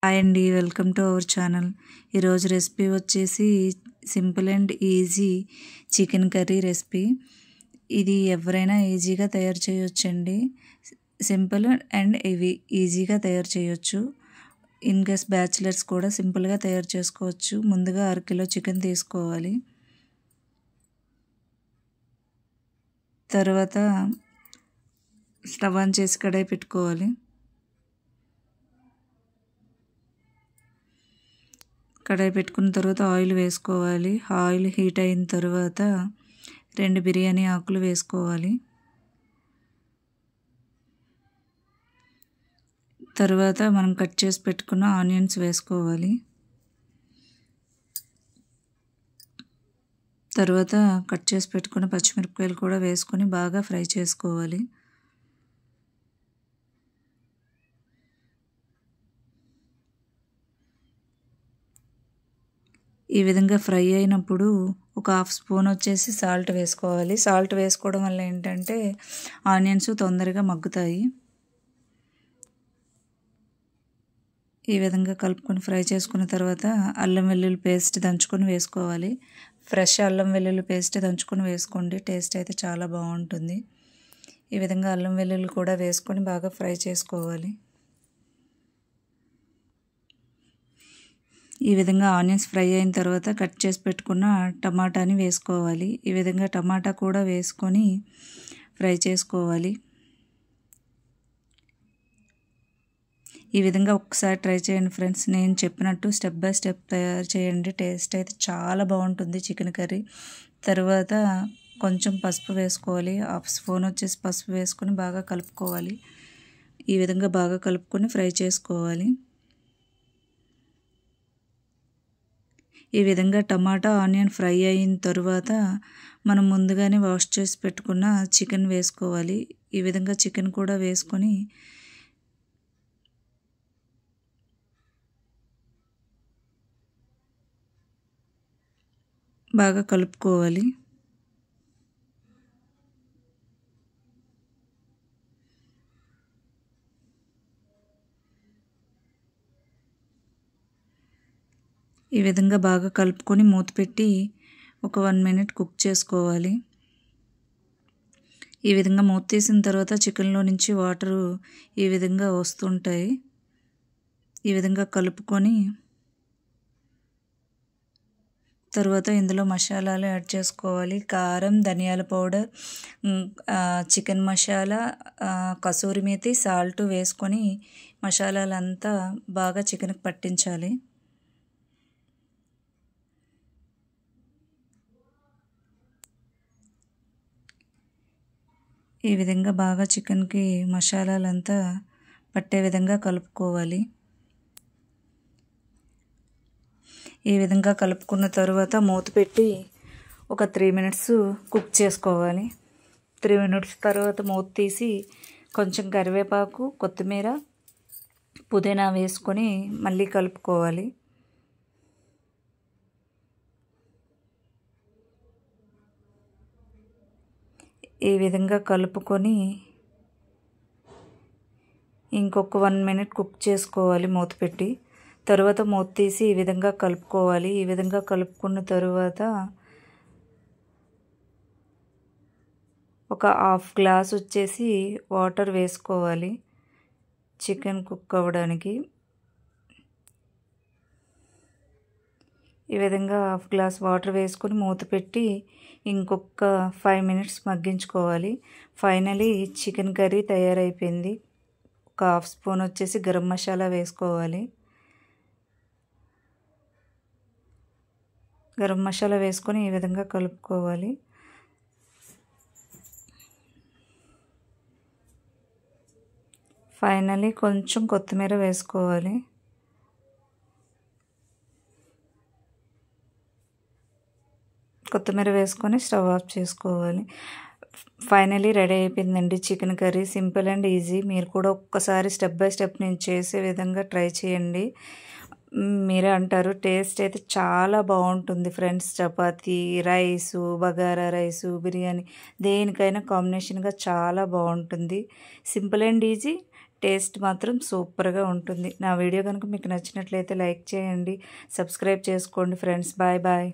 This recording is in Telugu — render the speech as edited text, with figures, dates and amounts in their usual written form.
హాయ్ అండి, వెల్కమ్ టు అవర్ ఛానల్. ఈరోజు రెసిపీ వచ్చేసి simple and easy chicken curry recipe. ఇది ఎవరైనా ఈజీగా తయారు చేయొచ్చండి. సింపుల్ అండ్ ఇవి ఈజీగా తయారు చేయొచ్చు. ఇన్ కేస్ బ్యాచిలర్స్ కూడా సింపుల్గా తయారు చేసుకోవచ్చు. ముందుగా 1/2 కిలో చికెన్ తీసుకోవాలి. తర్వాత స్టవ్ ఆన్ చేసి కడాయి పెట్టుకోవాలి. కడాయి పెట్టుకున్న తర్వాత ఆయిల్ వేసుకోవాలి. ఆయిల్ హీట్ అయిన తర్వాత 2 బిర్యానీ ఆకులు వేసుకోవాలి. తర్వాత మనం కట్ చేసి పెట్టుకున్న ఆనియన్స్ వేసుకోవాలి. తర్వాత కట్ చేసి పెట్టుకున్న పచ్చిమిరపకాయలు కూడా వేసుకొని బాగా ఫ్రై చేసుకోవాలి. ఈ విధంగా ఫ్రై అయినప్పుడు ఒక 1/2 స్పూన్ వచ్చేసి సాల్ట్ వేసుకోవాలి. సాల్ట్ వేసుకోవడం వల్ల ఏంటంటే ఆనియన్స్ తొందరగా మగ్గుతాయి. ఈ విధంగా కలుపుకొని ఫ్రై చేసుకున్న తర్వాత అల్లం వెల్లుల్లి పేస్ట్ దంచుకొని వేసుకోవాలి. ఫ్రెష్ అల్లం వెల్లుల్లి పేస్ట్ దంచుకొని వేసుకోండి, టేస్ట్ అయితే చాలా బాగుంటుంది. ఈ విధంగా అల్లం వెల్లుల్లి కూడా వేసుకొని బాగా ఫ్రై చేసుకోవాలి. ఈ విధంగా ఆనియన్స్ ఫ్రై అయిన తర్వాత కట్ చేసి పెట్టుకున్న టమాటాని వేసుకోవాలి. ఈ విధంగా టమాటా కూడా వేసుకొని ఫ్రై చేసుకోవాలి. ఈ విధంగా ఒక్కసారి ట్రై చేయండి ఫ్రెండ్స్. నేను చెప్పినట్టు స్టెప్ బై స్టెప్ తయారు చేయండి. టేస్ట్ అయితే చాలా బాగుంటుంది చికెన్ కర్రీ. తర్వాత కొంచెం పసుపు వేసుకోవాలి. 1/2 స్పూన్ వచ్చేసి పసుపు వేసుకొని బాగా కలుపుకోవాలి. ఈ విధంగా బాగా కలుపుకొని ఫ్రై చేసుకోవాలి. ఈ విధంగా టమాటా ఆనియన్ ఫ్రై అయిన తర్వాత మనం ముందుగానే వాష్ చేసి పెట్టుకున్న చికెన్ వేసుకోవాలి. ఈ విధంగా చికెన్ కూడా వేసుకొని బాగా కలుపుకోవాలి. ఈ విధంగా బాగా కలుపుకొని మూత పెట్టి ఒక 1 మినిట్ కుక్ చేసుకోవాలి. ఈ విధంగా మూత తీసిన తర్వాత చికెన్లో నుంచి వాటరు ఈ విధంగా వస్తుంటాయి. ఈ విధంగా కలుపుకొని తర్వాత ఇందులో మసాలాలు యాడ్ చేసుకోవాలి. కారం, ధనియాల powder, chicken masala, kasuri methi, salt వేసుకొని మసాలాలంతా బాగా చికెన్కి పట్టించాలి. ఈ విధంగా బాగా చికెన్కి మసాలాలంతా పట్టే విధంగా కలుపుకోవాలి. ఈ విధంగా కలుపుకున్న తర్వాత మూత పెట్టి ఒక 3 మినిట్స్ కుక్ చేసుకోవాలి. 3 మినిట్స్ తర్వాత మూత తీసి కొంచెం కరివేపాకు, కొత్తిమీర, పుదీనా వేసుకొని మళ్ళీ కలుపుకోవాలి. ఈ విధంగా కలుపుకొని ఇంకొక 1 మినిట్ కుక్ చేసుకోవాలి మూత పెట్టి. తర్వాత మూత తీసి ఈ విధంగా కలుపుకోవాలి. ఈ విధంగా కలుపుకున్న తర్వాత ఒక 1/2 గ్లాస్ వచ్చేసి వాటర్ వేసుకోవాలి చికెన్ కుక్ అవ్వడానికి. ఈ విధంగా 1/2 గ్లాస్ వాటర్ వేసుకొని మూత పెట్టి ఇంకొక 5 మినిట్స్ మగ్గించుకోవాలి. ఫైనలీ చికెన్ కర్రీ తయారైపోయింది. ఒక 1/2 స్పూన్ వచ్చేసి గరం మసాలా వేసుకోవాలి. గరం మసాలా వేసుకొని ఈ విధంగా కలుపుకోవాలి. ఫైనలీ కొంచెం కొత్తిమీర వేసుకోవాలి. కొత్తిమీర వేసుకొని స్టవ్ ఆఫ్ చేసుకోవాలి. ఫైనలీ రెడీ అయిపోయిందండి chicken curry. Simple and easy. మీరు కూడా ఒక్కసారి స్టెప్ బై స్టెప్ నేను చేసే విధంగా ట్రై చేయండి. మీరే అంటారు, టేస్ట్ అయితే చాలా బాగుంటుంది friends. Chapati, rice, bagara rice, biryani దేనికైనా కాంబినేషన్గా చాలా బాగుంటుంది. సింపుల్ అండ్ ఈజీ, టేస్ట్ మాత్రం సూపర్గా ఉంటుంది. నా వీడియో కనుక మీకు నచ్చినట్లయితే లైక్ చేయండి, సబ్స్క్రైబ్ చేసుకోండి ఫ్రెండ్స్. Bye bye.